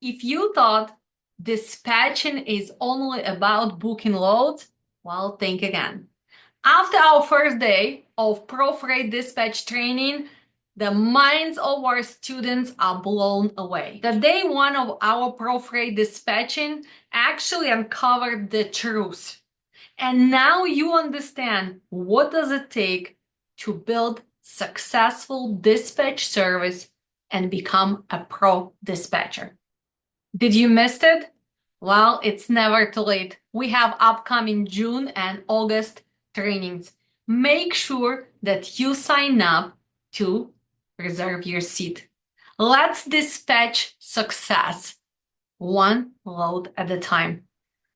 If you thought dispatching is only about booking loads, well, think again. After our first day of Pro Freight Dispatch training, the minds of our students are blown away. The day one of our Pro Freight Dispatching actually uncovered the truth. And now you understand what does it take to build successful dispatch service and become a pro dispatcher. Did you miss it? Well, it's never too late. We have upcoming June and August trainings. Make sure that you sign up to reserve your seat. Let's dispatch success one load at a time.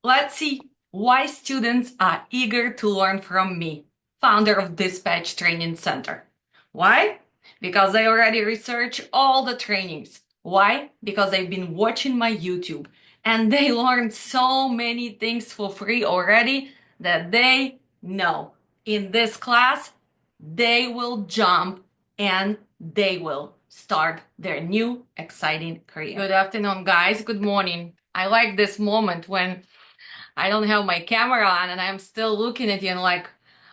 Let's see why students are eager to learn from me, founder of Dispatch Training Center. Why? Because they already research all the trainings. Why? Because they've been watching my YouTube and they learned so many things for free already that they know in this class they will jump and they will start their new exciting career. Good afternoon, guys. Good morning. I like this moment when I don't have my camera on and I'm still looking at you and like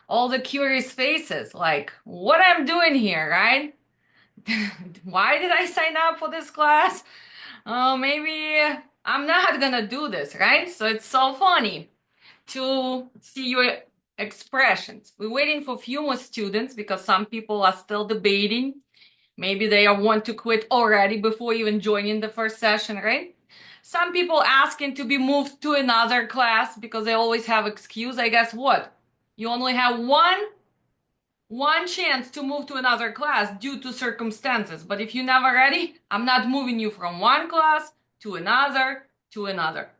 all the curious faces, like what I'm doing here, right? Why did I sign up for this class? Oh, maybe I'm not gonna do this, right? So it's so funny to see your expressions. We're waiting for a few more students because some people are still debating. Maybe they want to quit already before even joining the first session, right? Some people asking to be moved to another class because they always have excuse. I guess what? You only have one chance to move to another class due to circumstances. But if you're never ready, I'm not moving you from one class to another to another.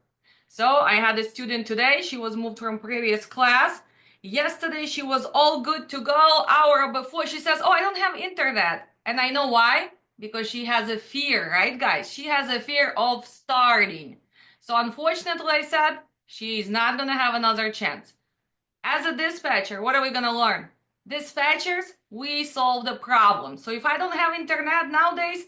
So I had a student today. She was moved from previous class. Yesterday she was all good to go. Hour before she says, "Oh, I don't have internet." And I know why. Because she has a fear, right, guys? She has a fear of starting. So unfortunately, I said, she's not going to have another chance. As a dispatcher, what are we going to learn? Dispatchers, we solve the problem. So if I don't have internet nowadays,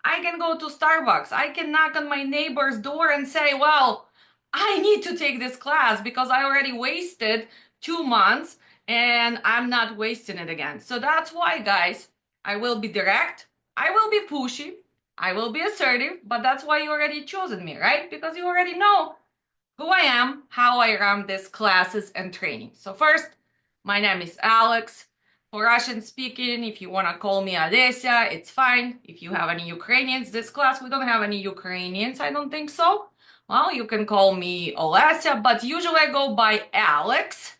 I can go to Starbucks. I can knock on my neighbor's door and say, well, I need to take this class because I already wasted 2 months and I'm not wasting it again. So that's why, guys, I will be direct. I will be pushy. I will be assertive, but that's why you already chosen me, right? Because you already know who I am, how I run these classes and training. So first, my name is Alex. For Russian speaking, if you want to call me Odessa, it's fine. If you have any Ukrainians, this class, we don't have any Ukrainians, I don't think so. Well, you can call me Olesya, but usually I go by Alex.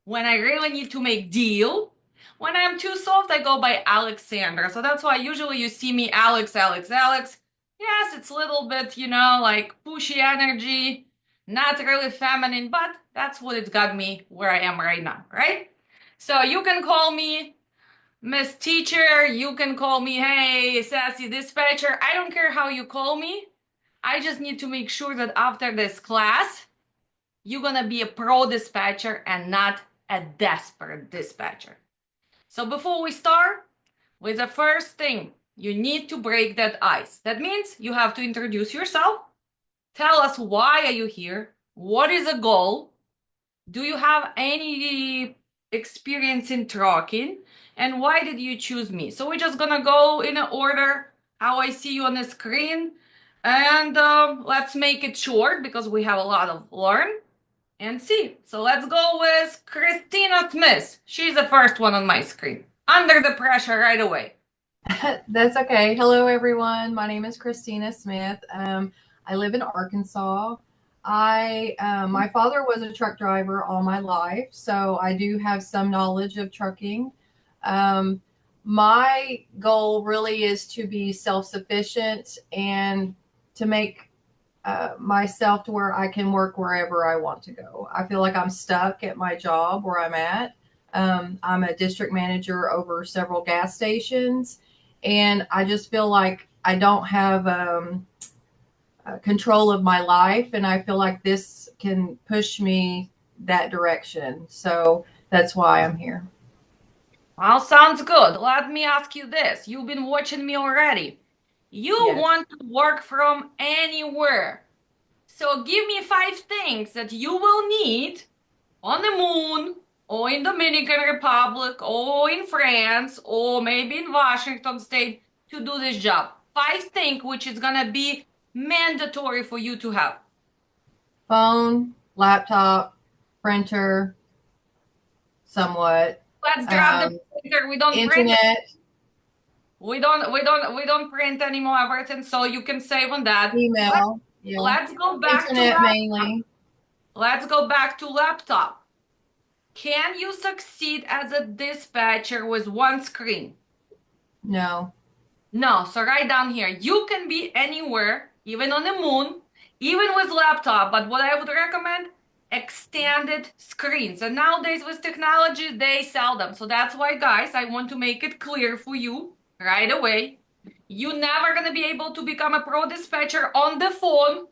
When I really need to make deal, when I'm too soft, I go by Alexandra. So that's why usually you see me Alex, Alex, Alex. Yes, it's a little bit, like pushy energy, not really feminine, but that's what it got me where I am right now, right? So you can call me Miss Teacher, you can call me, hey, Sassy Dispatcher. I don't care how you call me. I just need to make sure that after this class, you're gonna be a pro dispatcher and not a desperate dispatcher. So before we start with the first thing, you need to break that ice. That means you have to introduce yourself. Tell us why are you here? What is the goal? Do you have any experience in trucking? And why did you choose me? So we're just gonna go in order how I see you on the screen. And let's make it short because we have a lot of learn and see. So let's go with Christina Smith. She's the first one on my screen. Under the pressure right away. That's okay. Hello, everyone. My name is Christina Smith. I live in Arkansas. My father was a truck driver all my life, so I do have some knowledge of trucking. Um, my goal really is to be self-sufficient and to make myself to where I can work wherever I want to go. I feel like I'm stuck at my job where I'm at. I'm a district manager over several gas stations, and I just feel like I don't have control of my life, and I feel like this can push me that direction. So that's why I'm here. Well, sounds good. Let me ask you this. You've been watching me already. You Yes. want to work from anywhere. So give me five things that you will need on the moon, or in Dominican Republic, or in France, or maybe in Washington State to do this job. Five things which is gonna be mandatory for you to have. Phone, laptop, printer, somewhat, Let's grab the um, printer. We don't print. internet, We don't print anymore, Everton. So you can save on that. Let's email. Yeah. let's go back to Internet laptop. mainly. Let's go back to laptop. Can you succeed as a dispatcher with one screen? No. No, so right down here, you can be anywhere, even on the moon, even with laptop. But what I would recommend, extended screens. And nowadays with technology, they sell them. So that's why, guys, I want to make it clear for you right away. You're never gonna be able to become a pro dispatcher on the phone,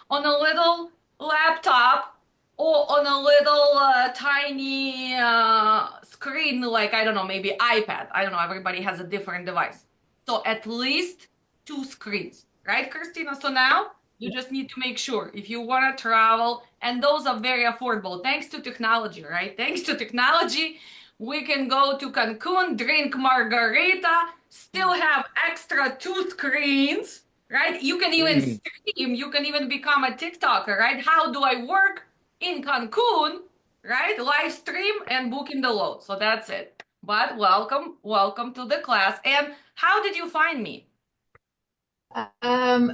on a little laptop, or on a little tiny screen, like I don't know, maybe iPad. I don't know. Everybody has a different device. So at least two screens, right, Christina? So now you just need to make sure if you want to travel, and those are very affordable thanks to technology, right? Thanks to technology, we can go to Cancun, drink margarita, still have extra two screens, right? You can even stream, you can even become a TikToker, right? How do I work in Cancun, right? Live stream and booking the load. So that's it. But welcome to the class. And how did you find me?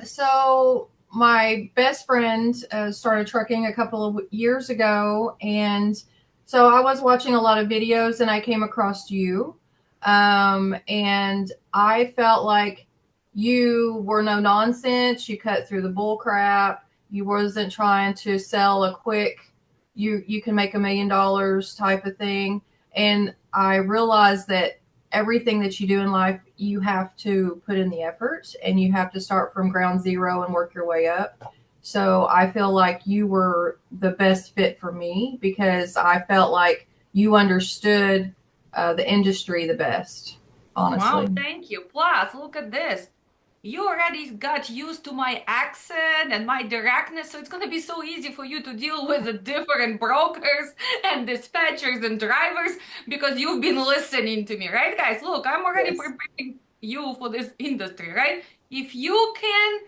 So my best friend started trucking a couple of years ago, and so I was watching a lot of videos, and I came across you, and I felt like you were no nonsense. You cut through the bull crap. You wasn't trying to sell a quick, you can make $1 million type of thing, and I realized that everything that you do in life, you have to put in the effort and you have to start from ground zero and work your way up. So I feel like you were the best fit for me because I felt like you understood the industry the best, Wow, honestly. thank you. Plus, look at this. You already got used to my accent and my directness, so it's going to be so easy for you to deal with the different brokers and dispatchers and drivers because you've been listening to me, right, guys? Look, I'm already Yes. preparing you for this industry, right? If you can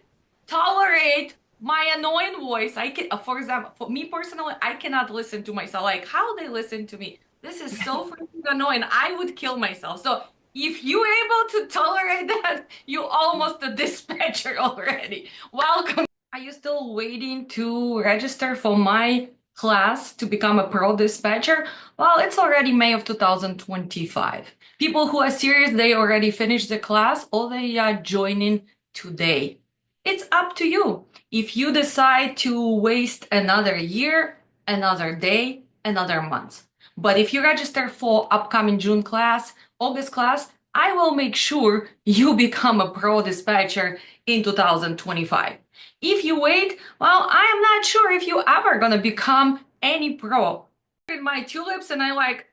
tolerate my annoying voice, I can, for example, for me personally, I cannot listen to myself. Like how they listen to me. This is so freaking annoying. I would kill myself. So if you're able to tolerate that, you almost a dispatcher already. Welcome. Are you still waiting to register for my class to become a pro dispatcher? Well, it's already May of 2025. People who are serious, they already finished the class or they are joining today. It's up to you. If you decide to waste another year, another day, another month. But if you register for upcoming June class, August class, I will make sure you become a pro dispatcher in 2025. If you wait, well, I am not sure if you ever gonna become any pro. In my tulips, and I like,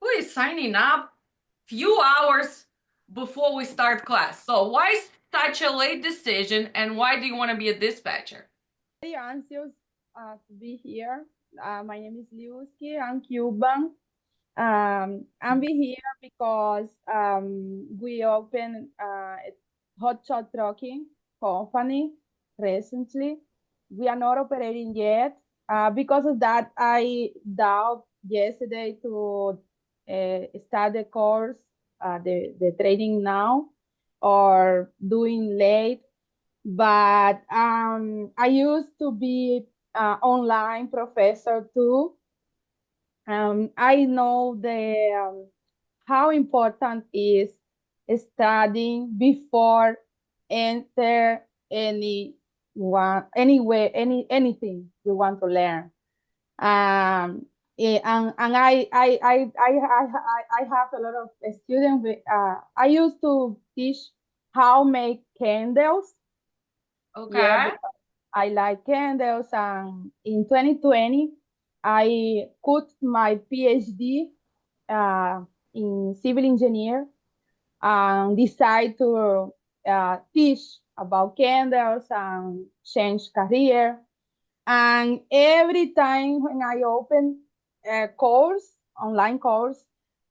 who is signing up few hours before we start class? So why such a late decision, and why do you want to be a dispatcher? Very anxious to be here. My name is Liuski. I'm Cuban. I'm be here because we opened a hot shot trucking company recently. We are not operating yet. Because of that, I doubt yesterday to start the course, the training now, or doing late, but I used to be online professor too. I know how important is studying before enter anything you want to learn. And I have a lot of students. I used to teach how make candles. Yeah, Okay. I like candles. And in 2020, I got my PhD in civil engineer and decide to teach about candles and change career. And every time when I open a course, online course,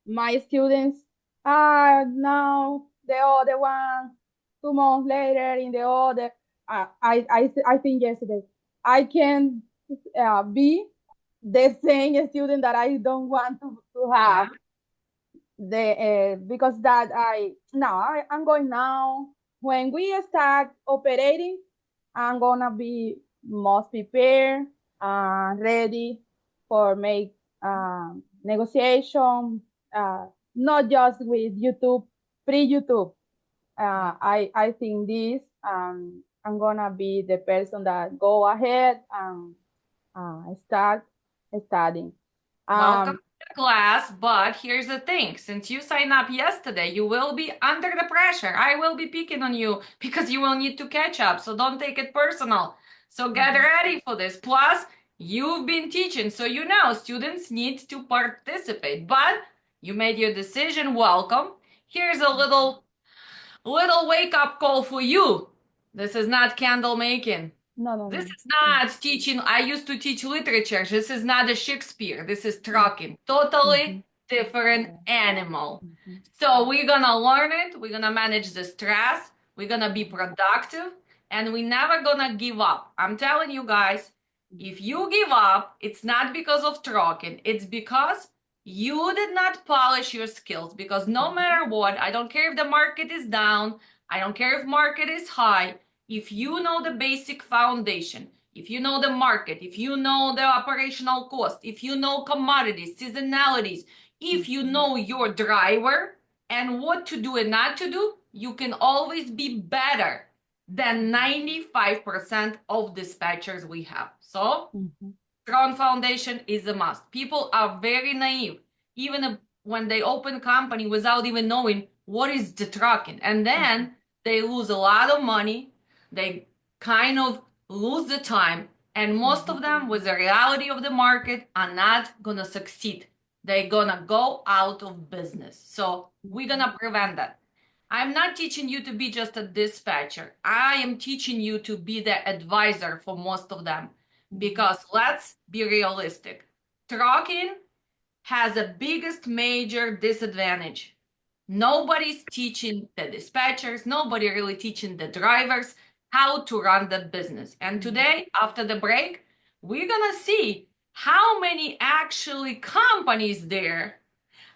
my students are now the other one, 2 months later in the other. I think yesterday I can be the same student that I don't want to Yeah. have the because that I'm going now. When we start operating, I'm gonna be most prepared and ready for make negotiation, not just with YouTube, pre-YouTube. I think this I'm gonna be the person that go ahead and start studying. Welcome Um, to the class, but here's the thing. Since you signed up yesterday, you will be under the pressure. I will be picking on you because you will need to catch up, so don't take it personal. So get mhm, ready for this. Plus, you've been teaching, so you know students need to participate, but you made your decision. Welcome. Here's a little wake up call for you. This is not candle making. no, no, This no. is not teaching. I used to teach literature. This is not a Shakespeare. This is Mm, trucking. Totally mhm, different yeah, animal. mhm, So we're gonna learn it. We're gonna manage the stress. We're gonna be mhm, productive. And we're never gonna give up. I'm telling you guys, mhm, if you give up, it's not because of trucking. It's because you did not polish your skills. Because no mhm, matter what, I don't care if the market is down. I don't care if market is high, if you know the basic foundation, if you know the market, if you know the operational cost, if you know commodities, seasonalities, if you mhm, know your driver and what to do and not to do, you can always be better than 95% of dispatchers we have. So mhm, strong foundation is a must. People are very naive, even when they open company without even knowing what is the trucking. And mhm, then they lose a lot of money. They kind of lose the time. And most mhm, of them, with the reality of the market, are not gonna succeed. They're gonna go out of business. So we're mhm, gonna prevent that. I'm not teaching you to be just a dispatcher. I am teaching you to be the advisor for most of them. mhm, Because let's be realistic. Trucking has the biggest major disadvantage. Nobody's teaching the dispatchers, nobody really teaching the drivers how to run the business. And mhm, today, after the break, we're gonna see how many actually companies there,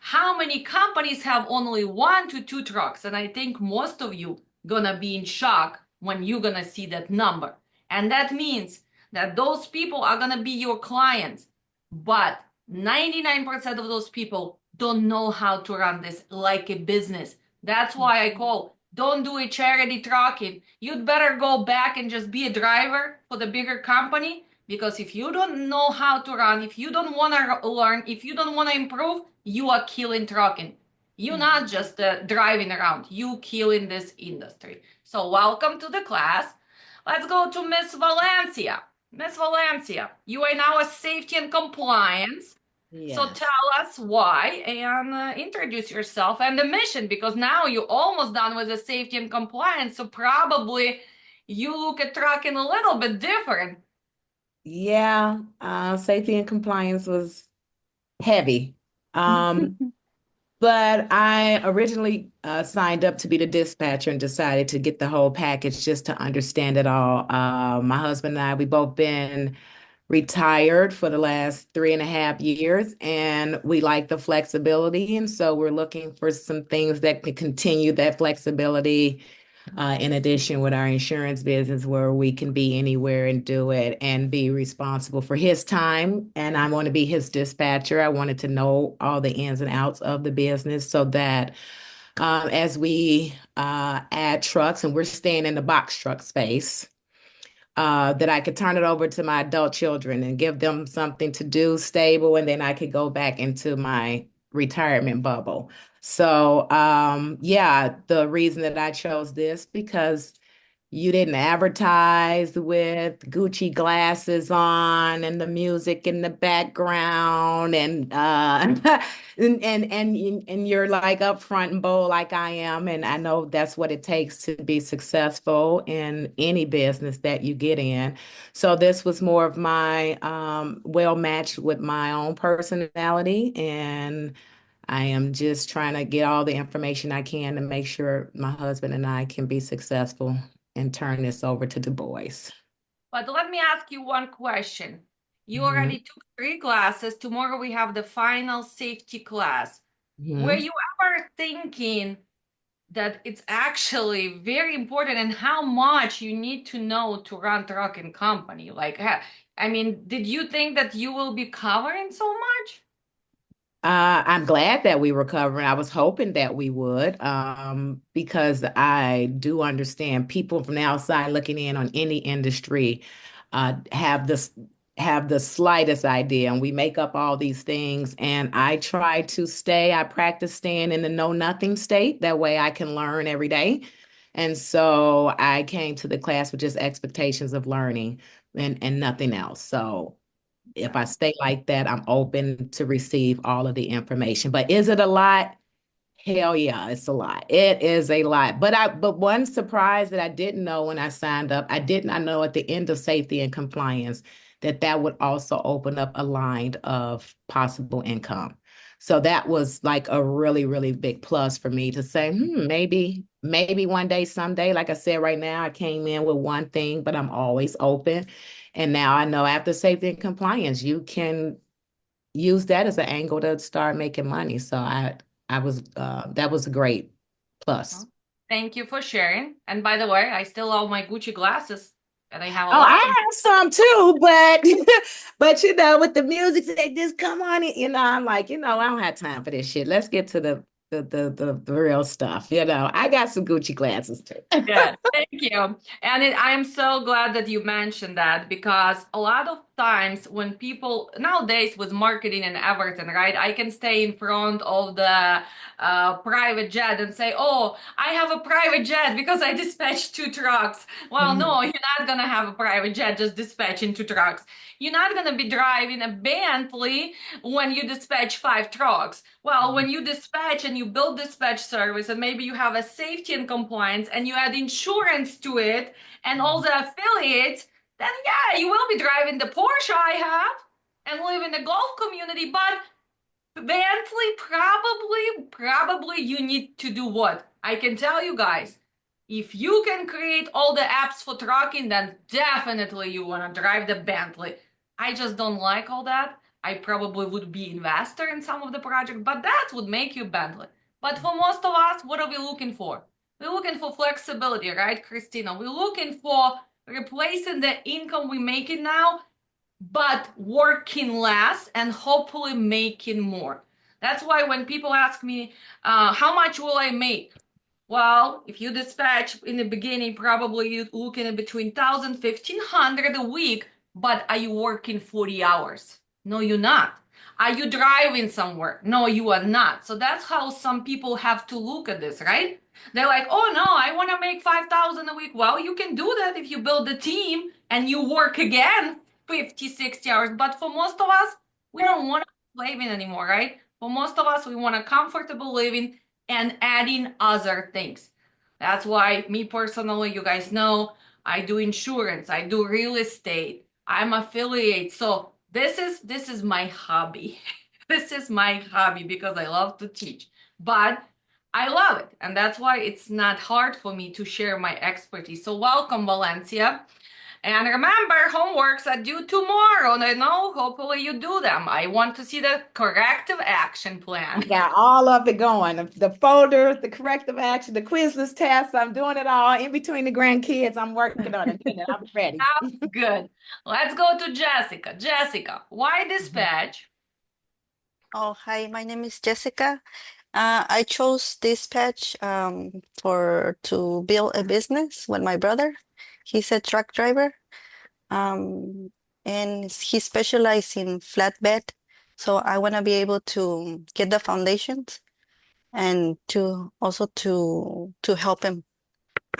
how many companies have only 1 to 2 trucks. And I think most of you gonna be in shock when you're gonna see that number. And that means that those people are gonna be your clients, but 99% of those people don't know how to run this like a business. That's why I call don't do a charity trucking. You'd better go back and just be a driver for the bigger company, because if you don't know how to run, if you don't want to learn, if you don't want to improve, you are killing trucking. You're mhm. not just driving around, you killing this industry. So welcome to the class. Let's go to Miss Valencia. Miss Valencia, you are now a safety and compliance. So tell Yes. us why and introduce yourself and the mission, because now you're almost done with the safety and compliance. So probably you look at trucking a little bit different. Yeah, safety and compliance was heavy. Um, but I originally signed up to be the dispatcher and decided to get the whole package just to understand it all. My husband and I, we both been retired for the last 3.5 years, and we like the flexibility. And so we're looking for some things that can continue that flexibility in addition with our insurance business where we can be anywhere and do it and be responsible for his time. And I want to be his dispatcher. I wanted to know all the ins and outs of the business so that as we add trucks, and we're staying in the box truck space, that I could turn it over to my adult children and give them something to do stable, and then I could go back into my retirement bubble. So, yeah, the reason that I chose this because you didn't advertise with Gucci glasses on and the music in the background and you're like up front and bold like I am. And I know that's what it takes to be successful in any business that you get in. So this was more of my well matched with my own personality, and I am just trying to get all the information I can to make sure my husband and I can be successful and turn this over to the boys. But let me ask you one question. You Mhm, already took 3 classes. Tomorrow we have the final safety class. Were mhm. you ever thinking that it's actually very important and how much you need to know to run truck and company? Like, I mean, did you think that you will be covering so much? I'm glad that we were covering. I was hoping that we would, because I do understand people from the outside looking in on any industry, have the slightest idea, and we make up all these things. And I practice staying in the know nothing state. That way I can learn every day. And so I came to the class with just expectations of learning and nothing else. So if I stay like that, I'm open to receive all of the information. But is it a lot? Hell yeah, it's a lot. It is a lot. But one surprise that I didn't know when I signed up, I did not know at the end of safety and compliance that that would also open up a line of possible income. So that was like a really, really big plus for me to say, maybe one day, someday. Like I said, right now I came in with one thing, but I'm always open. And now I know after safety and compliance, you can use that as an angle to start making money. So I was that was a great plus. Well, thank you for sharing. And by the way, I still love my Gucci glasses, and I have a Oh, lot I of them. have some too, but but with the music they just come on it, I'm like, I don't have time for this shit. Let's get to the real stuff. I got some Gucci glasses too. Yeah, thank you. And I am so glad that you mentioned that because a lot of times when people nowadays with marketing and everything, right? I can stay in front of the private jet and say, "Oh, I have a private jet because I dispatched 2 trucks." Well, no, you're not gonna have a private jet just dispatching 2 trucks. You're not gonna be driving a Bentley when you dispatch 5 trucks. Well, when you dispatch and you build dispatch service, and maybe you have a safety and compliance, and you add insurance to it, and all the affiliates, then yeah, you will be driving the Porsche I have and live in the golf community. But Bentley, probably you need to do what? I can tell you guys, if you can create all the apps for trucking, then definitely you want to drive the Bentley. I just don't like all that. I probably would be investor in some of the project, but that would make you Bentley. But for most of us, what are we looking for? We're looking for flexibility, right, Christina? We're looking for replacing the income we make it now but working less and hopefully making more. That's why when people ask me, how much will I make? Well, if you dispatch in the beginning, probably you're looking at between 1,000, 1,500 a week, but are you working 40 hours? No, you're not. Are you driving somewhere? No, you are not. So that's how some people have to look at this, right? They're like, oh no, I want to make 5,000 a week. Well, you can do that if you build a team and you work again 50, 60 hours. But for most of us, we don't want to live in anymore, right? For most of us, we want a comfortable living and adding other things. That's why me personally, you guys know, I do insurance, I do real estate, I'm affiliate. So this is my hobby. This is my hobby because I love to teach. But I love it, and that's why it's not hard for me to share my expertise. So welcome, Valencia. And remember, homeworks are due tomorrow. And I know, hopefully you do them. I want to see the corrective action I plan. got all of it going. The folders, the corrective action, the Quizless tasks. I'm doing it all in between the grandkids. I'm working on it. I'm ready. Sounds good. Let's go to Jessica. Jessica, why dispatch? Oh, hi, my name is Jessica. I chose dispatch for to build a business with my brother. He's a truck driver, um, and he specializes in flatbed. So I want to be able to get the foundations and to also to help him.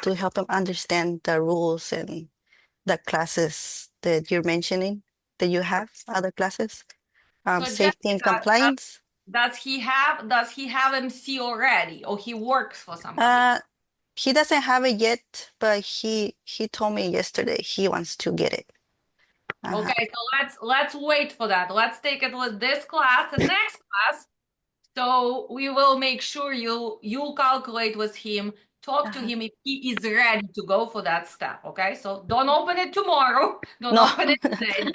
to help him understand the rules and the classes that you're mentioning that you have, other classes, So safety and Jessica, compliance. does he have MC already, or he works for somebody? Uh, he doesn't have it yet, but he told me yesterday he wants to get it. Uh-huh. Okay, so let's wait for that. Let's take it with this class and next class. So we will make sure you'll calculate with him, talk to Uh-huh. him if he is ready to go for that step. Okay, so don't open it tomorrow. Don't No, open it today.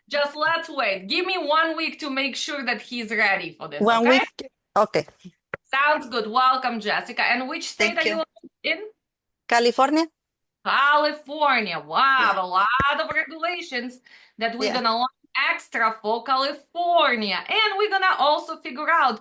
Just let's wait. Give me 1 week to make sure that he's ready for this. one Okay, week. Okay, sounds good. Welcome, Jessica. And which state are thank you. you in? California? California. Wow, Yeah, a lot of regulations that we're yeah. gonna learn extra for California. And we're gonna also figure out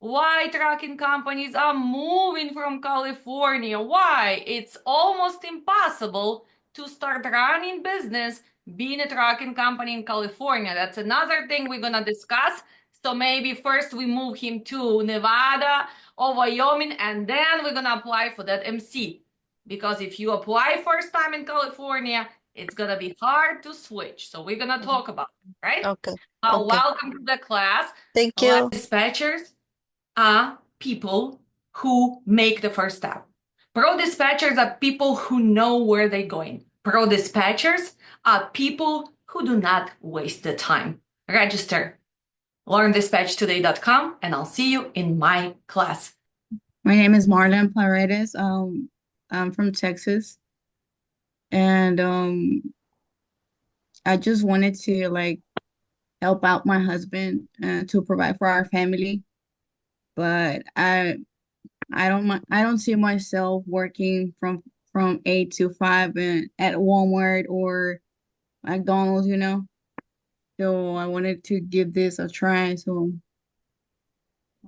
why trucking companies are moving from California. Why? It's almost impossible to start running business being a trucking company in California. That's another thing we're gonna discuss. So maybe first we move him to Nevada or Wyoming, and then we're gonna apply for that MC. Because if you apply first time in California, it's gonna be hard to switch. So we're gonna Mhm. talk about it, right? Okay, okay. Welcome to the class. Thank Like you. dispatchers are people who make the first step. Pro dispatchers are people who know where they're going. Pro dispatchers are people who do not waste the time. Register learndispatchtoday.com and I'll see you in my class. My name is Marlon Paredes. I'm from Texas, and I just wanted to like help out my husband to provide for our family. But I don't see myself working from 8 to 5 and at Walmart or McDonald's, you know. So I wanted to give this a try. So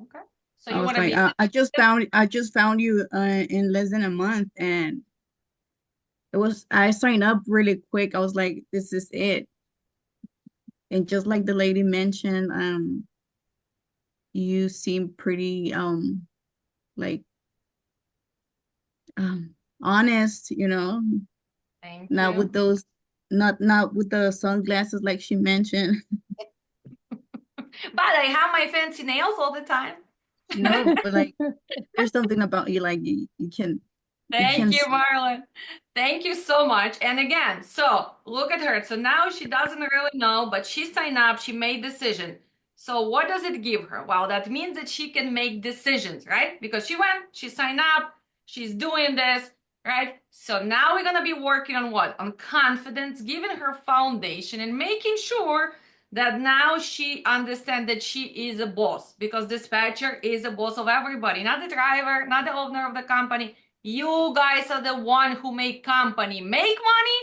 Okay. So I you was want to like, be I just found you in less than a month, and I signed up really quick. I was like, this is it. And just like the lady mentioned, you seem pretty like honest, you know, thank not with you. those not with the sunglasses like she mentioned. But I have my fancy nails all the time. No, but like there's something about you like you Thank can you, see. Marlon. Thank you so much. And again, so look at her. So now she doesn't really know, but she signed up, she made decision. So what does it give her? Well, that means that she can make decisions, right? Because she went, she signed up, she's doing this, right? So now we're gonna be working on what? On confidence, giving her foundation and making sure that now she understands that she is a boss because dispatcher is a boss of everybody, not the driver, not the owner of the company. You guys are the one who make company make money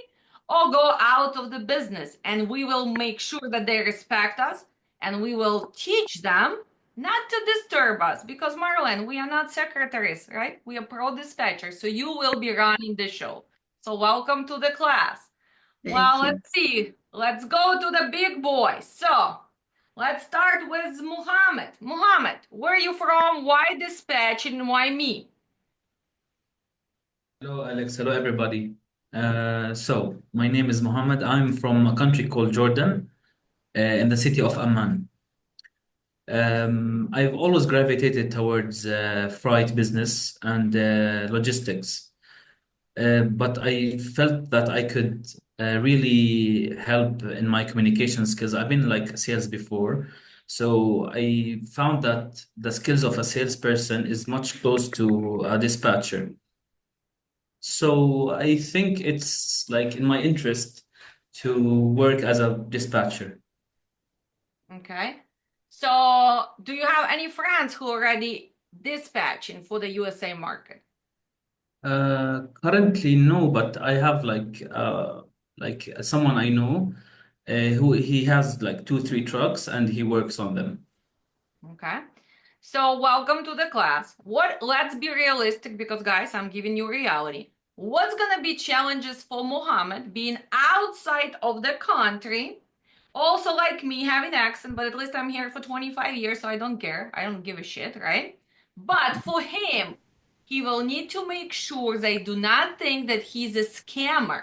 or go out of the business. And we will make sure that they respect us and we will teach them not to disturb us because Marlon, we are not secretaries, right? We are pro dispatchers. So you will be running the show. So welcome to the class. Well, Thank you. let's see. Let's go to the big boy. So let's start with Muhammad. Muhammad, where are you from? Why dispatch and why me? Hello, Alex. Hello, everybody. My name is Mohammed. I'm from a country called Jordan, in the city of Amman. I've always gravitated towards freight business and logistics, but I felt that I could really help in my communication skills. I've been like sales before, so I found that the skills of a salesperson is much close to a dispatcher. So I think it's like in my interest to work as a dispatcher. Okay. So, do you have any friends who already dispatching for the USA market? Currently, no, but I have like someone I know who he has like two, three trucks and he works on them. Okay. So, welcome to the class. Let's be realistic because guys, I'm giving you reality. What's going to be challenges for Mohammed being outside of the country? Also like me having accent, but at least I'm here for 25 years, so I don't care. I don't give a shit, right? But for him, he will need to make sure they do not think that he's a scammer.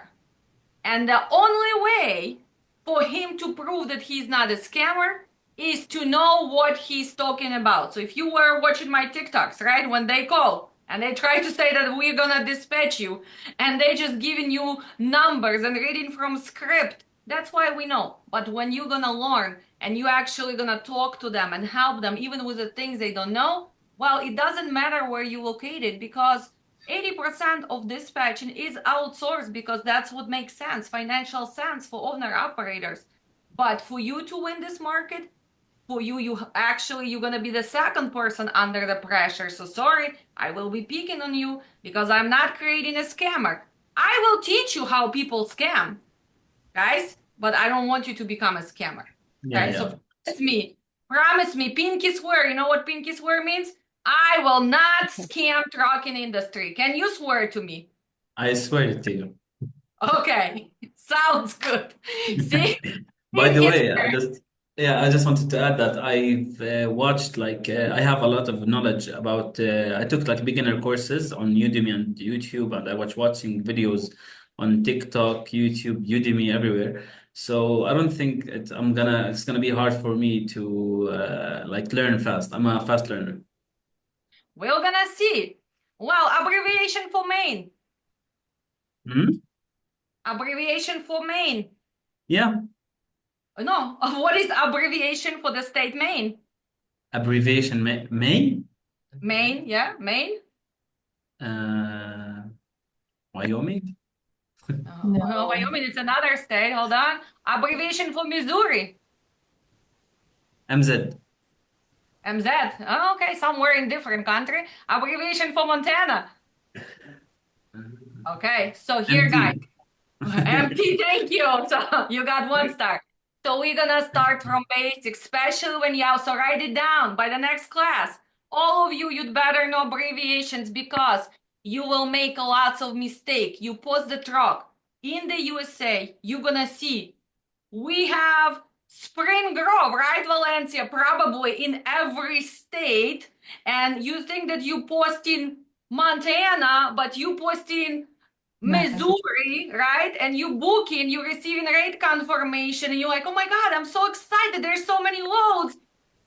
And the only way for him to prove that he's not a scammer is to know what he's talking about. So if you were watching my TikToks, right, when they call and they try to say that we're gonna dispatch you and they just giving you numbers and reading from script, that's why we know. But when you're gonna learn and you actually gonna talk to them and help them even with the things they don't know, well, it doesn't matter where you located because 80% of dispatching is outsourced because that's what makes sense, financial sense for owner operators. But for you to win this market, for you, you're gonna be the second person under the pressure. So sorry, I will be picking on you because I'm not creating a scammer. I will teach you how people scam, guys, but I don't want you to become a scammer. Yeah, Okay, so yeah. promise me, pinky swear. You know what pinky swear means? I will not scam trucking industry. Can you swear to me? I swear to you. Okay, sounds good. See, By the pinky way, swear. I just wanted to add that I've watched like I have a lot of knowledge about I took like beginner courses on Udemy and YouTube, and I was watching videos on TikTok, YouTube, Udemy, everywhere. So I don't think it's gonna be hard for me to like learn fast. I'm a fast learner. We're gonna see. Well, abbreviation for Maine. Hmm? Abbreviation for Maine. Yeah, No, what is abbreviation for the state Maine? abbreviation May, Maine, yeah, Maine. uh, Wyoming, Well, No. Wyoming is another state. Hold on. Abbreviation for Missouri. MZ, MZ. Oh, okay, somewhere in different country. Abbreviation for Montana. Okay, so here, guys. MT. MT, thank you. So you got 1 star. So we're gonna start from basics, especially when you also write it down by the next class. All of you, you'd better know abbreviations because you will make lots of mistake. You post the truck in the USA, you're gonna see we have Spring Grove, right, Valencia? Probably in every state. And you think that you post in Montana, but you post in Missouri, right? And you booking, you receiving rate confirmation, and you're like, oh my God, I'm so excited. There's so many loads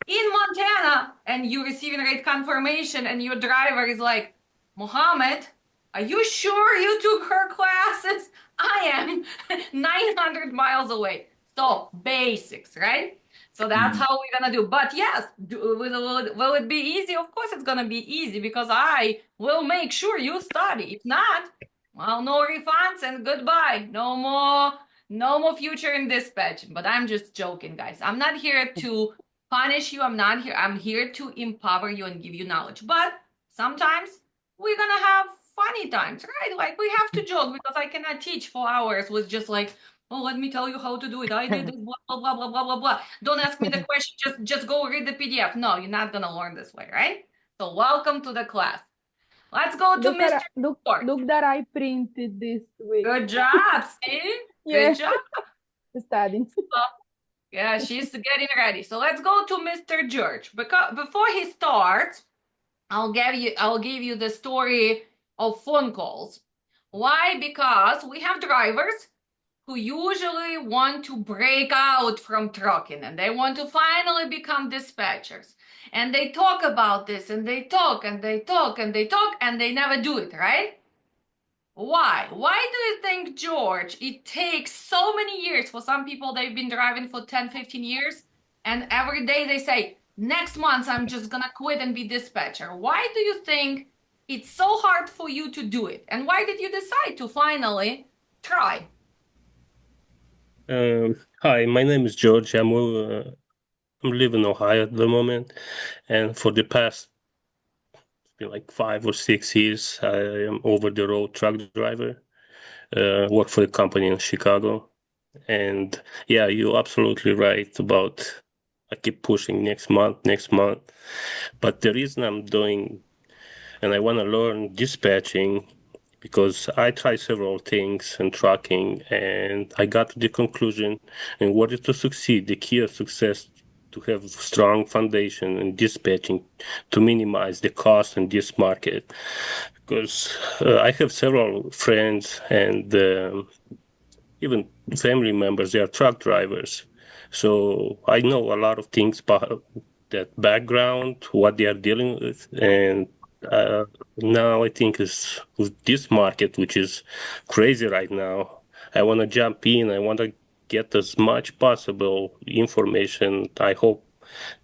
in Montana, and you receiving rate confirmation, and your driver is like, Mohammed, are you sure you took her classes? I am 900 miles away. So basics, right? So that's Mhm. how we're gonna do. But yes, will it be easy? Of course it's gonna be easy because I will make sure you study. If not, well, no refunds and goodbye. No more future in dispatch. But I'm just joking, guys. I'm not here to punish you. I'm here to empower you and give you knowledge. But sometimes we're gonna have funny times, right? Like we have to joke because I cannot teach for hours with just like, oh, let me tell you how to do it. I did this, blah blah blah blah blah blah blah. Don't ask me the question. Just go read the PDF. No, you're not gonna learn this way, right? So welcome to the class. Let's go to Look Mr. at look George. look that I printed this week. Good job, see? Yeah, Good job. studying. Yeah, she's getting ready. So let's go to Mr. George. Because before he starts, I'll give you the story of phone calls. Why? Because we have drivers who usually want to break out from trucking and they want to finally become dispatchers. And they talk about this and they talk and they talk and they talk and they never do it, right? Why? Why do you think, George, it takes so many years for some people they've been driving for 10, 15 years, and every day they say, next month I'm just gonna quit and be dispatcher. Why do you think it's so hard for you to do it? And why did you decide to finally try? Hi, my name is George. I'm living in Ohio at the moment, and for the past like 5 or 6 years, I am over the road truck driver. Work for a company in Chicago, and yeah, you're absolutely right about. I keep pushing next month. But the reason I'm doing, and I want to learn dispatching, because I tried several things in trucking, and I got to the conclusion, in order to succeed, the key of success to have strong foundation in dispatching to minimize the cost in this market. Because I have several friends and even family members, they are truck drivers. So I know a lot of things about that background, what they are dealing with. And uh, now I think is with this market, which is crazy right now, I want to jump in. I want to get as much possible information. I hope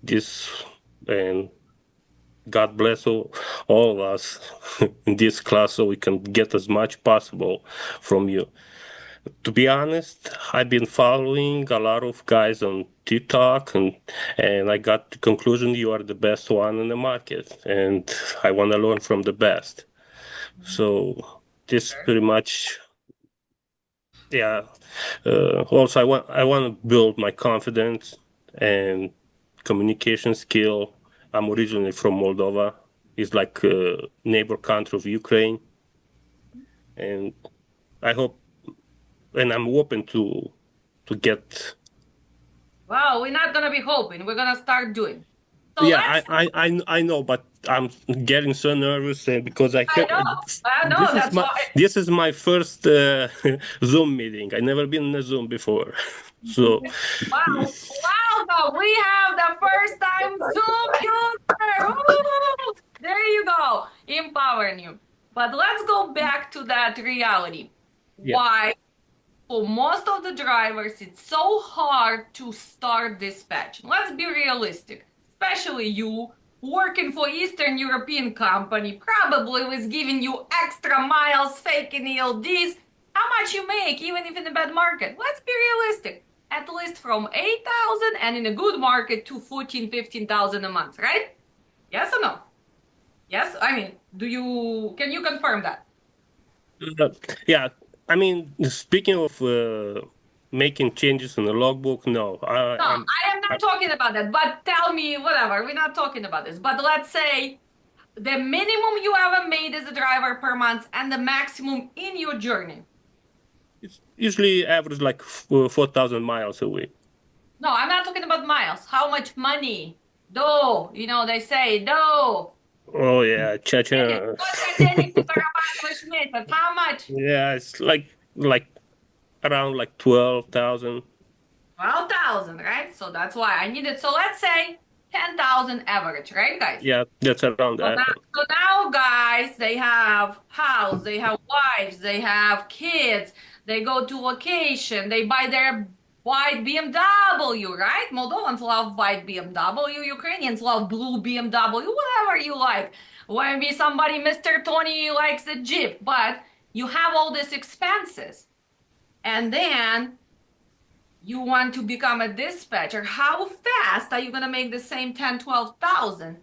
this and God bless all of us in this class so we can get as much possible from you. To be honest, I've been following a lot of guys on TikTok and I got the conclusion you are the best one in the market and I want to learn from the best. So this pretty much, yeah. Also, I want to build my confidence and communication skill. I'm originally from Moldova. It's like a neighbor country of Ukraine, and I hope and I'm open to get. Well, we're not gonna be hoping. We're gonna start doing. So Yeah, let's. I know, but I'm getting so nervous and because I I have know. I know. That's why. this is my first Zoom meeting. I never been in a Zoom before, so Wow. Welcome. We have the first time Zoom user. Woo! There you go. Empowering you. But let's go back to that reality. yeah. Why, for most of the drivers, it's so hard to start dispatch. Let's be realistic, especially you working for Eastern European company, probably was giving you extra miles, faking ELDs. How much you make, even if in a bad market? Let's be realistic. At least from 8,000 and in a good market to 14, 15,000 a month, right? Yes or no? Yes? I mean, can you confirm that? Uh, yeah, I mean, speaking of making changes in the logbook, no, No, I am I, not talking about that. But tell me, whatever, we're not talking about this. But let's say the minimum you ever made as a driver per month and the maximum in your journey. it's usually average like 4,000 miles a week. No, I'm not talking about miles. How much money? Do, they say, do. Oh yeah, Денег. Chechen. Сколько денег ты зарабатываешь в месяц? How much? Yeah, it's like around like 12,000. 12,000, right? So that's why I needed. So let's say 10,000 average, right, guys? Yeah, that's around So that. now, guys, they have house, they have wives, they have kids, they go to vacation, they buy their white BMW, right? Moldovans love white BMW, Ukrainians love blue BMW, whatever you like. Maybe somebody, Mr. Tony, likes a Jeep, but you have all these expenses. And then you want to become a dispatcher. How fast are you going to make the same 10, 12,000?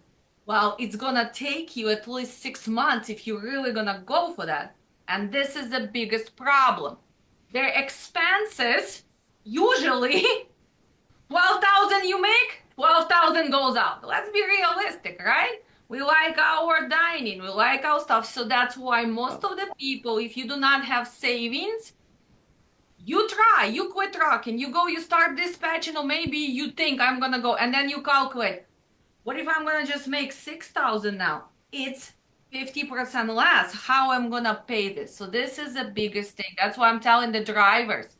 Well, it's going to take you at least 6 months if you're really going to go for that. And this is the biggest problem. Their expenses, usually 12,000 you make, 12,000 goes out. Let's be realistic, right? We like our dining, we like our stuff. So that's why most of the people, if you do not have savings, you try, you quit rocking, you go, you start dispatching, or maybe you think I'm gonna go, and then you calculate, what if I'm gonna just make 6,000 now? It's 50% less. How I'm gonna pay this? So this is the biggest thing. That's why I'm telling the drivers,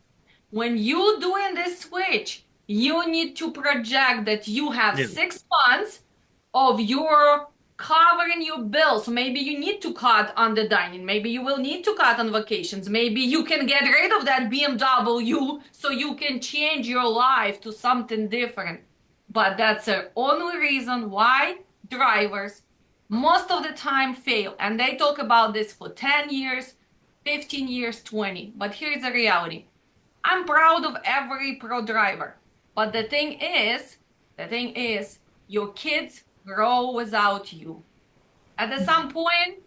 when you doing this switch, you need to project that you have Yeah. 6 months of your covering your bills. Maybe you need to cut on the dining. Maybe you will need to cut on vacations. Maybe you can get rid of that BMW so you can change your life to something different. But that's the only reason why drivers most of the time fail. And they talk about this for 10 years, 15 years, 20. But here's the reality. I'm proud of every pro driver. But the thing is, your kids grow without you. At some point,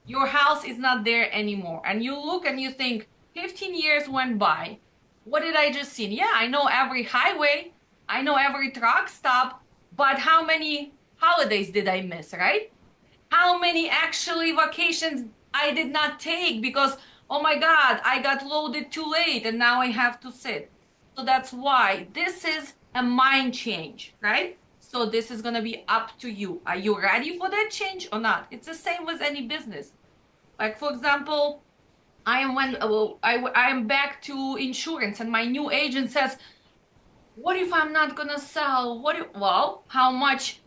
your house is not there anymore. And you look and you think, 15 years went by. What did I just see? Yeah, I know every highway, I know every truck stop, but how many holidays did I miss, right? How many actually vacations I did not take because, oh my God, I got loaded too late and now I have to sit. So that's why this is a mind change, right? So this is going to be up to you. Are you ready for that change or not? It's the same with any business. Like, for example, I am back to insurance and my new agent says, what if I'm not gonna sell? Well, how much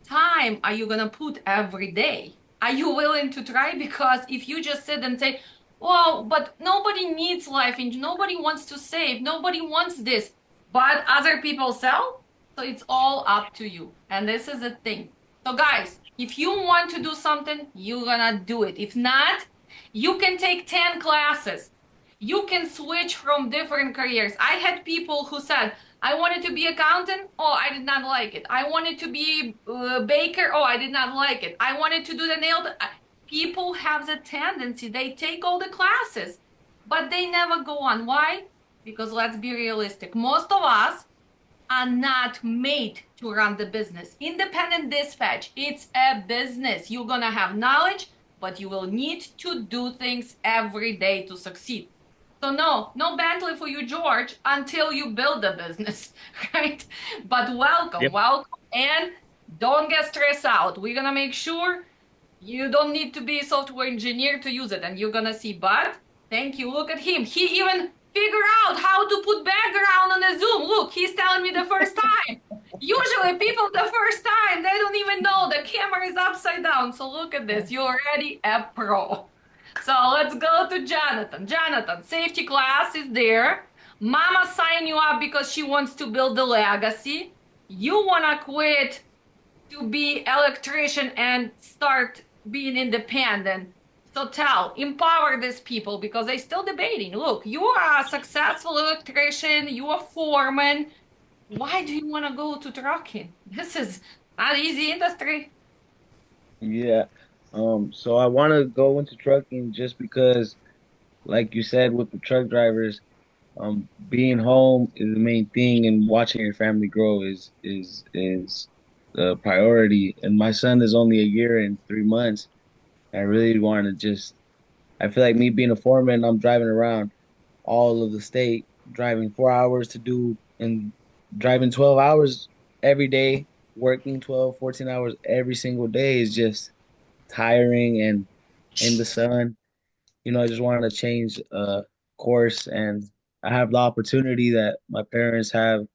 time are you gonna put every day? Are you willing to try? Because if you just sit and say, well, but nobody needs life insurance, nobody wants to save, nobody wants this, but other people sell, so it's all up to you. And this is the thing. So guys, if you want to do something, you're gonna do it. If not, you can take 10 classes. You can switch from different careers. I had people who said, I wanted to be accountant. Oh, I did not like it. I wanted to be a baker. Oh, I did not like it. I wanted to do the nail. People have the tendency, they take all the classes, but they never go on. Why? Because let's be realistic. Most of us are not made to run the business. Independent dispatch, it's a business. You're gonna have knowledge, but you will need to do things every day to succeed. So no Bentley for you, George, until you build the business, right? But welcome, Yep. welcome, and don't get stressed out. We're gonna make sure you don't need to be a software engineer to use it, and you're gonna see. But thank you. Look at him. He even figured out how to put background on the Zoom. Look, he's telling me the first time. Usually, people the first time they don't even know the camera is upside down. So look at this. You're already a pro. So let's go to Jonathan. Jonathan, safety class is there. Mama signed you up because she wants to build the legacy. You wanna quit to be electrician and start being independent. So empower these people because they're still debating. Look, you are a successful electrician, you are foreman. Why do you want to go to trucking? This is not easy industry. Yeah. So I want to go into trucking just because, like you said, with the truck drivers, being home is the main thing, and watching your family grow is the priority. And my son is only a year and 3 months. I really want to just. I feel like me being a foreman, I'm driving around all of the state, driving 4 hours to do and driving 12 hours every day, working 12, 14 hours every single day is just tiring and in the sun. I just wanted to change course, and I have the opportunity that my parents have.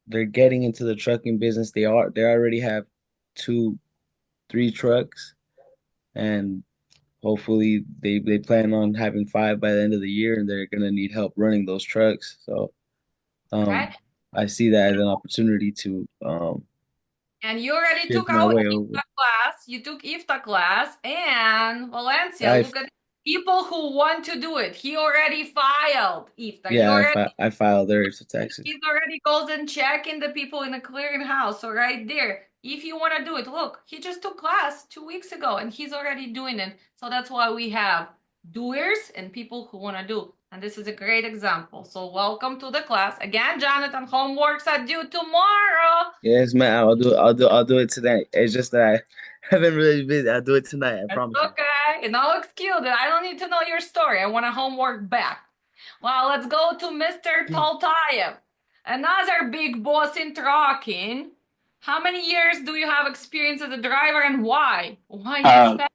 They're getting into the trucking business. They already have two, three trucks, and hopefully they plan on having five by the end of the year, and they're gonna need help running those trucks. So Right? I see that as an opportunity to And you already shift took my our way over. IFTA class. You took IFTA class. And Valencia, I look at people who want to do it. He already filed IFTA. He Yeah, already I filed there to Texas. He's already goes and checking the people in the clearinghouse. So right there, if you want to do it, look, he just took class 2 weeks ago and he's already doing it. So that's why we have doers and people who want to do. And this is a great example. So welcome to the class. Again, Jonathan, homeworks are due tomorrow. Yes, man, I'll do it tonight. It's just that I haven't really busy. I'll do it tonight. I That's promise you. okay. No excuse. I don't need to know your story. I want a homework back. Well, let's go to Mr. Toltayev, another big boss in trucking. How many years do you have experience as a driver and why? Why Uh, dispatch?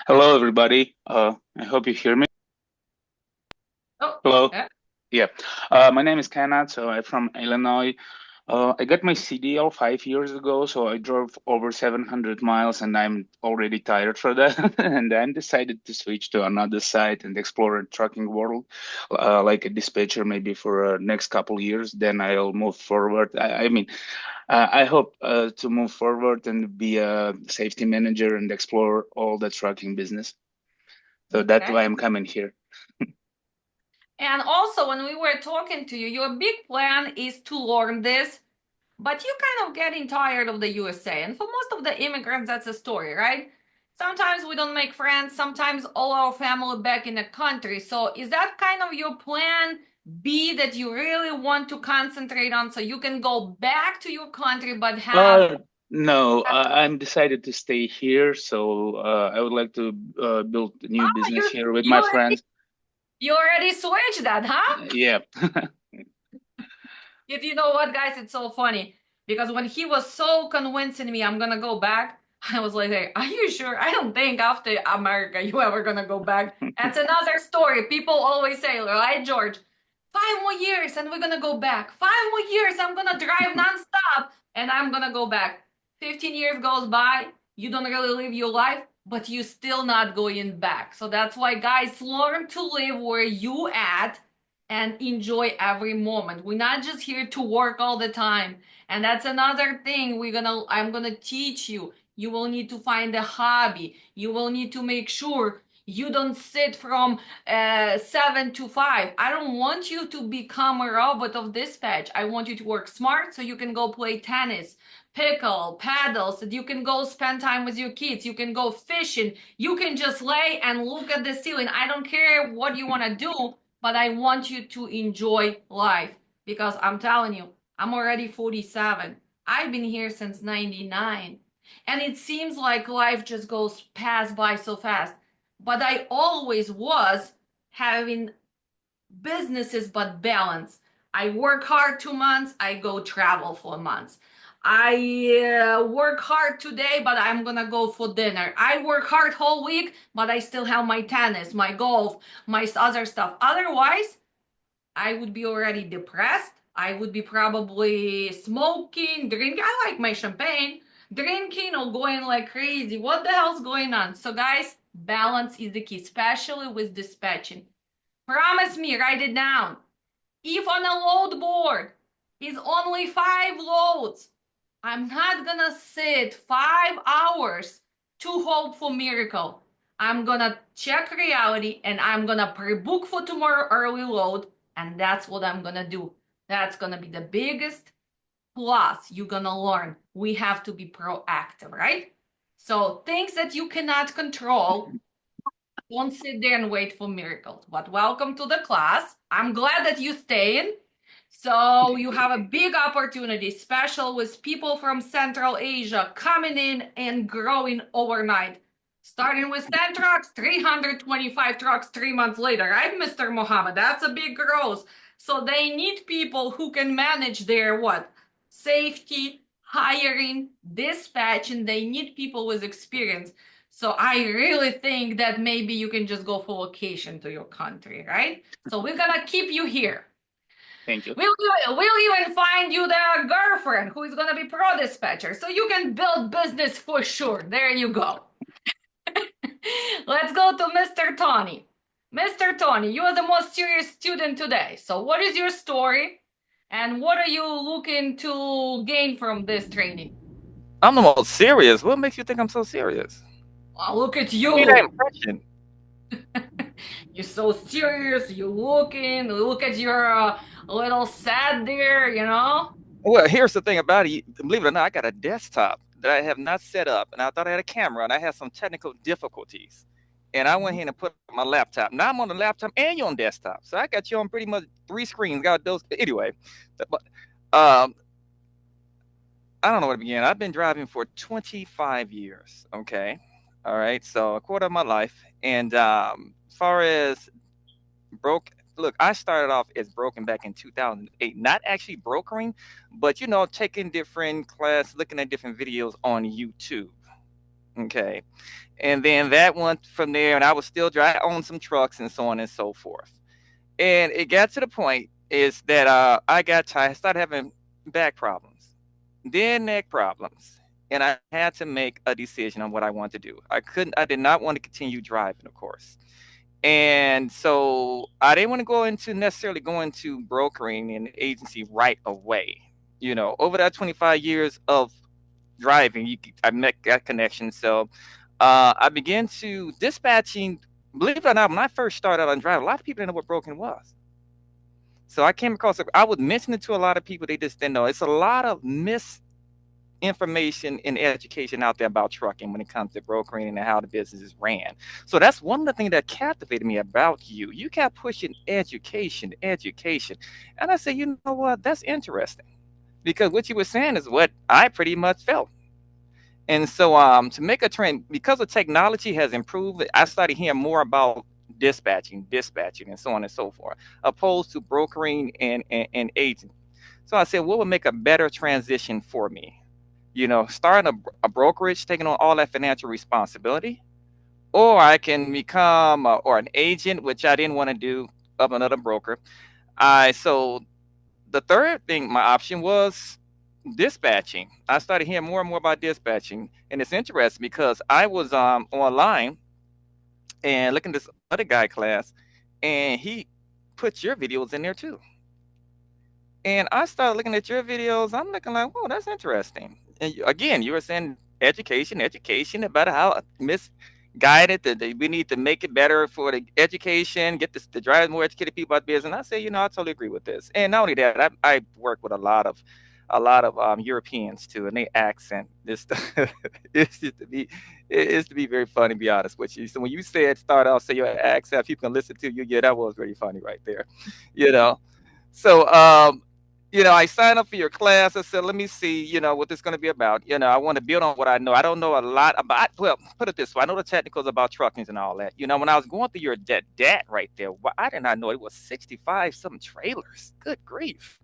Hello, everybody. I hope you hear me. Oh, Hello. yeah. Yeah. My name is Kenneth. So I'm from Illinois. I got my CDL 5 years ago, so I drove over 700 miles, and I'm already tired for that. And then decided to switch to another site and explore a trucking world, like a dispatcher, maybe for next couple years. Then I'll move forward. I mean, I hope to move forward and be a safety manager and explore all the trucking business. So that's Okay. why I'm coming here. And also, when we were talking to you, your big plan is to learn this, but you're kind of getting tired of the USA. And for most of the immigrants, that's a story, right? Sometimes we don't make friends, sometimes all our family back in the country. So is that kind of your plan B that you really want to concentrate on so you can go back to your country but have No, I'm decided to stay here. So I would like to build a new oh business you here with you my already friends. you already switched that, huh? Yeah. You know what, guys? It's so funny because when he was so convincing me I'm gonna go back, I was like, hey, are you sure? I don't think after America you ever gonna go back. That's another story. People always say, right, George? 5 more years and we're gonna go back. 5 more years, I'm gonna drive nonstop and I'm gonna go back. 15 years goes by, you don't really live your life, but you still not going back. So that's why, guys, learn to live where you at and enjoy every moment. We're not just here to work all the time. And that's another thing I'm gonna teach you. You will need to find a hobby. You will need to make sure you don't sit from 7 to 5. I don't want you to become a robot of dispatch. I want you to work smart so you can go play tennis, pickle, paddle, so you can go spend time with your kids. You can go fishing. You can just lay and look at the ceiling. I don't care what you want to do, but I want you to enjoy life because I'm telling you, I'm already 47. I've been here since 99. And it seems like life just goes past by so fast. But I always was having businesses but balance. I work hard 2 months, I go travel for months. I work hard today, but I'm gonna go for dinner. I work hard whole week, but I still have my tennis, my golf, my other stuff. Otherwise, I would be already depressed. I would be probably smoking, drinking. I like my champagne, drinking or going like crazy. What the hell's going on? So, guys, balance is the key, especially with dispatching. Promise me, write it down. If on a load board is only 5 loads, I'm not gonna sit 5 hours to hope for miracle. I'm gonna check reality and I'm gonna pre-book for tomorrow early load, and that's what I'm gonna do. That's gonna be the biggest plus you're gonna learn. We have to be proactive, right? So things that you cannot control, don't sit there and wait for miracles. But welcome to the class. I'm glad that you staying. So you have a big opportunity, special with people from Central Asia coming in and growing overnight. Starting with 10 trucks, 325 trucks 3 months later, right, Mr. Mohammed? That's a big growth. So they need people who can manage their what? Safety, hiring, dispatch, and they need people with experience. So I really think that maybe you can just go for vacation to your country, right? So we're gonna keep you here. Thank you. We'll even find you the girlfriend who is gonna be pro dispatcher, so you can build business for sure. There you go. Let's go to Mr. Tony. Mr. Tony, you are the most serious student today. So what is your story, and what are you looking to gain from this training? I'm the most serious. What makes you think I'm so serious? Oh, look at Give me that you. impression. You're so serious. You're looking. Look at your little sad there, you know? Well, here's the thing about it. Believe it or not, I got a desktop that I have not set up, and I thought I had a camera, and I had some technical difficulties. And I went ahead and put my laptop. Now I'm on the laptop and you're on desktop. So I got you on pretty much 3 screens. Got those anyway. But I don't know where to begin. I've been driving for 25 years. Okay. All right. So a quarter of my life. And as far as broke, look, I started off as broken back in 2008. Not actually brokering, but taking different class, looking at different videos on YouTube. Okay. And then that went from there, and I was still driving, I owned some trucks and so on and so forth. And it got to the point is that I got tired, I started having back problems, then neck problems, and I had to make a decision on what I wanted to do. I did not want to continue driving, of course. And so I didn't want to necessarily go into brokering and agency right away. Over that 25 years of driving, I met that connection. So I began to dispatching. Believe it or not, when I first started out on driving, a lot of people didn't know what broken was. So I came across, I would mention it to a lot of people, they just didn't know. It's a lot of misinformation and education out there about trucking when it comes to brokering and how the business is ran. So that's one of the things that captivated me about you. You kept pushing education, education. And I said, you know what, that's interesting. Because what you were saying is what I pretty much felt. And so to make a trend, because the technology has improved, I started hearing more about dispatching, and so on and so forth, opposed to brokering and agent. So I said, what would make a better transition for me? Starting a brokerage, taking on all that financial responsibility, or I can become or an agent, which I didn't want to do, of another broker. So the third thing, my option was dispatching. I started hearing more and more about dispatching, and it's interesting because I was online and looking at this other guy class, and he put your videos in there too. And I started looking at your videos. I'm looking like, whoa, that's interesting. And again, you were saying education about how misguided that we need to make it better for the education, get this to drive more educated people out of business. And I say, I totally agree with this. And not only that, I work with a lot of Europeans too, and they accent this it's just to be it's to be very funny, to be honest with you. So when you said start off, say your accent, people can listen to you. Yeah, that was really funny right there. You know. So I signed up for your class. I said, let me see, what this is going to be about. I want to build on what I know. I don't know a lot about, well, put it this way. I know the technicals about truckings and all that. When I was going through your debt right there, I did not know it was 65 some trailers. Good grief.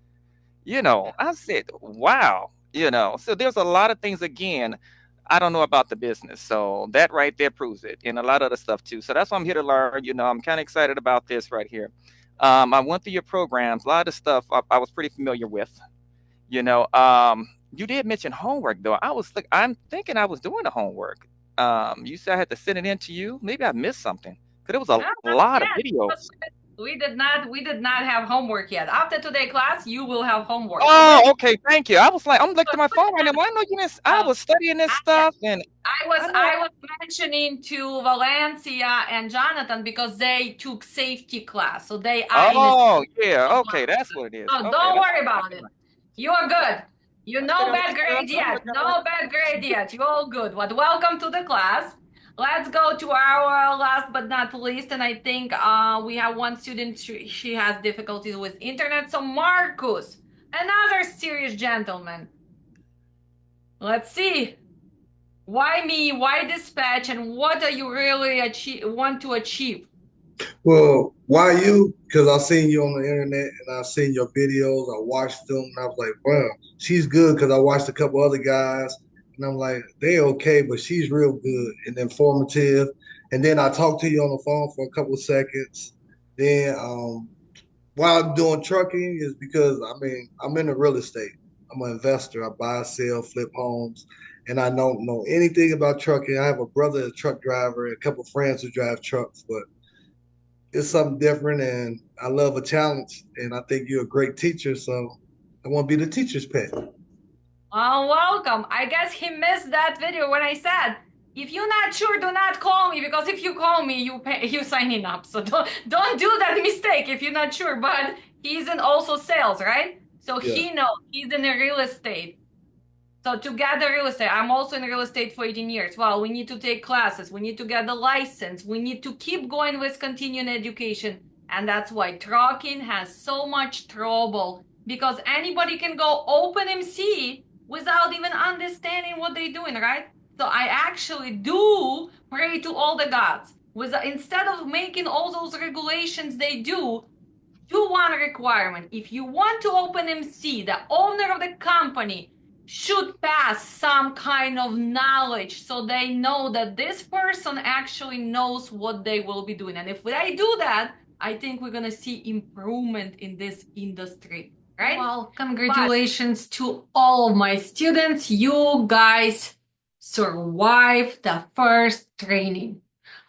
I said, wow, so there's a lot of things, again, I don't know about the business. So that right there proves it, and a lot of other stuff too. So that's why I'm here to learn. I'm kind of excited about this right here. I went through your programs. A lot of stuff I was pretty familiar with. You did mention homework though. I'm thinking I was doing the homework. You said I had to send it in to you. Maybe I missed something because it was a lot of videos. We did not have homework yet. After today class, you will have homework. Oh, okay. Thank you. I was like, I'm looking at my phone right now. I know you didn't. I was studying this stuff, and I was mentioning to Valencia and Jonathan because they took safety class, so they are in a oh safety yeah, class. okay, that's what it is. So Okay, don't that's worry about it. You are good. You no bad grade yet. No bad grade yet. You're all good. But welcome to the class. Let's go to our last but not least, and I think we have one student. She has difficulties with internet. So Marcus, another serious gentleman. Let's see. Why me? Why dispatch? And what do you really want to achieve? Well, why you? Because I seen you on the internet and I seen your videos. I watched them and I was like, wow, she's good. Because I watched a couple other guys and I'm like, they okay, but she's real good and informative. And then I talked to you on the phone for a couple of seconds. Then why I'm doing trucking is because I'm in the real estate. I'm an investor. I buy, sell, flip homes, and I don't know anything about trucking. I have a brother, a truck driver, and a couple of friends who drive trucks, but it's something different, and I love a challenge, and I think you're a great teacher, so I want to be the teacher's pet. Oh, welcome. I guess he missed that video when I said, if you're not sure, do not call me, because if you call me, you signing up. So don't do that mistake if you're not sure. But he's in also sales, right? So Yeah. he knows he's in the real estate. So to get the real estate, I'm also in real estate for 18 years. Well, we need to take classes. We need to get the license. We need to keep going with continuing education. And that's why trucking has so much trouble, because anybody can go open MC without even understanding what they're doing, right? So I actually do pray to all the gods. Instead of making all those regulations they do one requirement. If you want to open MC, the owner of the company should pass some kind of knowledge so they know that this person actually knows what they will be doing. And if they do that, I think we're going to see improvement in this industry, right? Well, congratulations to all of my students. You guys survived the first training.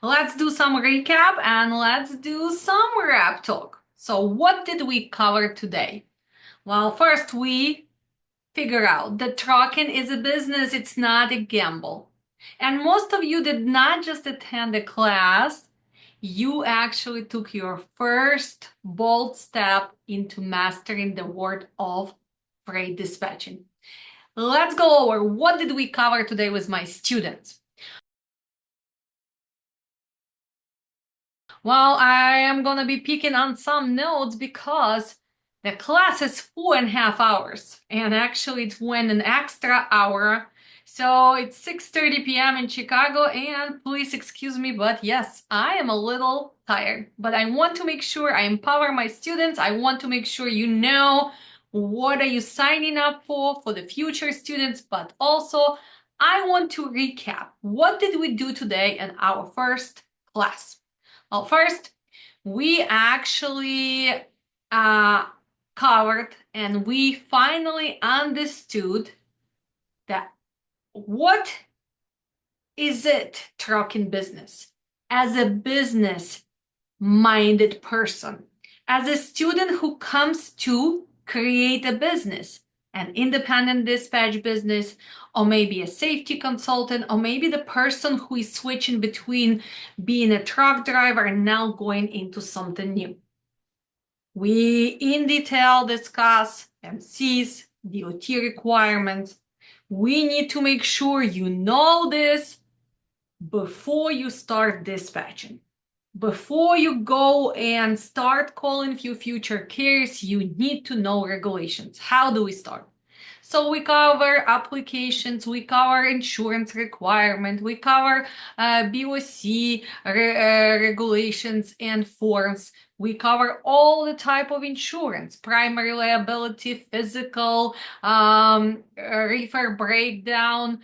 Let's do some recap and let's do some wrap talk. So what did we cover today? Well, first we figure out that trucking is a business, it's not a gamble. And most of you did not just attend a class, you actually took your first bold step into mastering the word of freight dispatching. Let's go over what did we cover today with my students. Well, I am gonna be picking on some notes because the class is 4.5 hours, and actually it went an extra hour. So it's 6:30 p.m. in Chicago, and please excuse me, but yes, I am a little tired. But I want to make sure I empower my students. I want to make sure you know What are you signing up for the future students? But also, I want to recap. What did we do today in our first class? Well, first, we actually covered and we finally understood that what is it trucking business? As a business-minded person, as a student who comes to create a business, an independent dispatch business, or maybe a safety consultant, or maybe the person who is switching between being a truck driver and now going into something new. We in detail discuss MCs, DOT requirements. We need to make sure you know this before you start dispatching. Before you go and start calling your future carriers, you need to know regulations. How do we start? So we cover applications, we cover insurance requirement, we cover BOC regulations and forms. We cover all the type of insurance, primary liability, physical, reefer breakdown,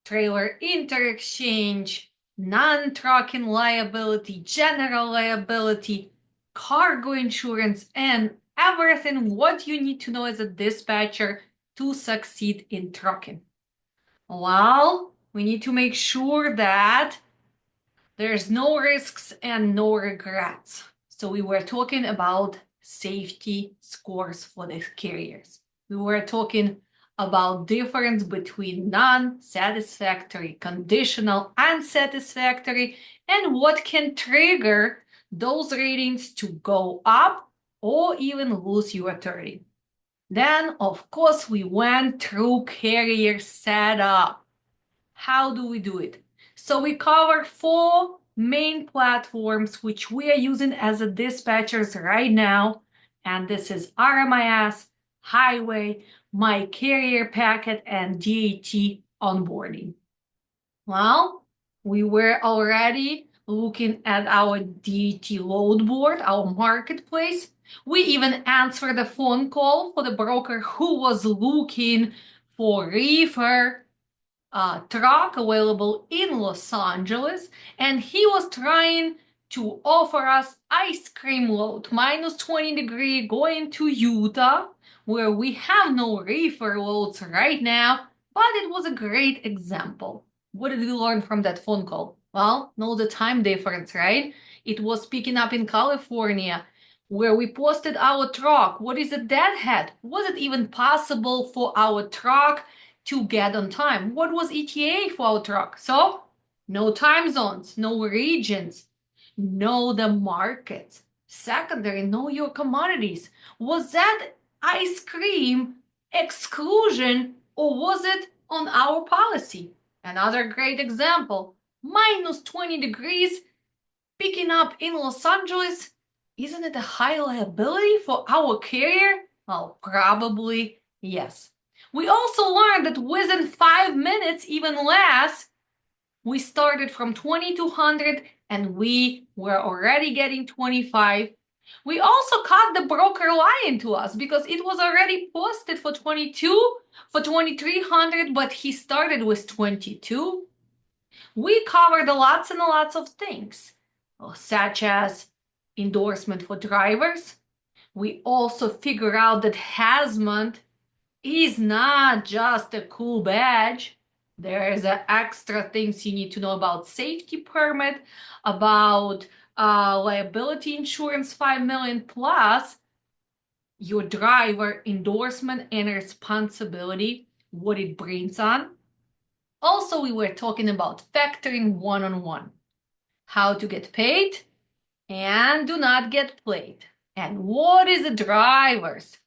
trailer interchange, non-trucking liability, general liability, cargo insurance, and everything what you need to know as a dispatcher to succeed in trucking. Well, we need to make sure that there's no risks and no regrets. So we were talking about safety scores for the carriers. We were talking about difference between non-satisfactory, conditional, unsatisfactory, and what can trigger those ratings to go up or even lose your authority. Then, of course, we went through carrier setup. How do we do it? So we cover 4 main platforms which we are using as a dispatchers right now. And this is RMIS, Highway, My Carrier Packet, and DAT onboarding. Well, we were already looking at our DAT load board, our marketplace. We even answered a phone call for the broker who was looking for reefer truck available in Los Angeles, and he was trying to offer us ice cream load, minus 20 degree, going to Utah, where we have no reefer loads right now, but it was a great example. What did we learn from that phone call? Well, know the time difference, right? It was picking up in California, where we posted our truck. What is a deadhead? Was it even possible for our truck to get on time? What was ETA for our truck? So, no time zones, no regions, know the markets. Secondary, know your commodities. Was that ice cream exclusion or was it on our policy? Another great example, minus 20 degrees, picking up in Los Angeles. Isn't it a high liability for our carrier? Well, probably yes. We also learned that within 5 minutes, even less, we started from 2200 and we were already getting 25. We also caught the broker lying to us because it was already posted for 22, for 2300, but he started with 22. We covered lots and lots of things, such as endorsement for drivers. We also figure out that hazmat is not just a cool badge. There's extra things you need to know about safety permit, about liability insurance 5 million plus, your driver endorsement and responsibility, what it brings on. Also, we were talking about factoring one-on-one, how to get paid and do not get played. And what is the drivers?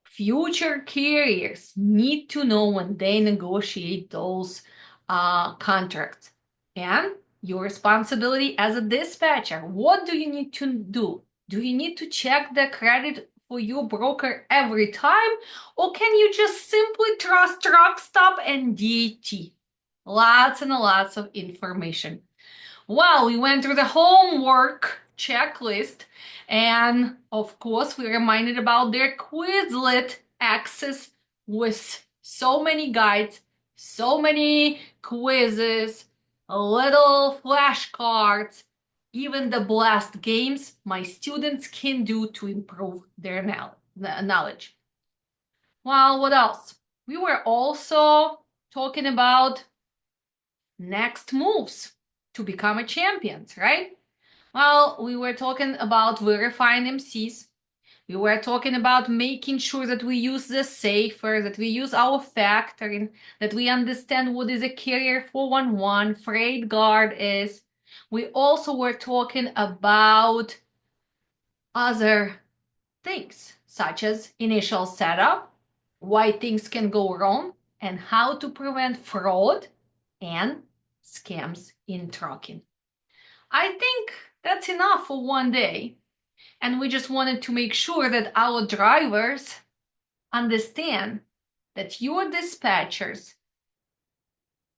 Future carriers need to know when they negotiate those contracts. And your responsibility as a dispatcher, what do you need to do? Do you need to check the credit for your broker every time? Or can you just simply trust truck stop and DAT? Lots and lots of information. Well, we went through the homework checklist. And of course, we reminded about their Quizlet access with so many guides, so many quizzes, little flashcards, even the blast games my students can do to improve their knowledge. Well, what else? We were also talking about next moves to become a champion, right? Well, we were talking about verifying MCs. We were talking about making sure that we use the safer, that we use our factoring, that we understand what is a carrier 411, freight guard is. We also were talking about other things, such as initial setup, why things can go wrong, and how to prevent fraud and scams in trucking. I think that's enough for one day. And we just wanted to make sure that our drivers understand that your dispatchers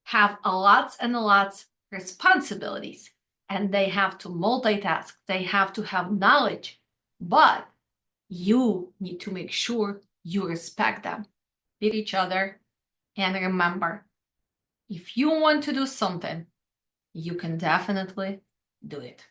have a lots and lots responsibilities, and they have to multitask, they have to have knowledge, but you need to make sure you respect them with each other. And remember, if you want to do something, you can definitely do it.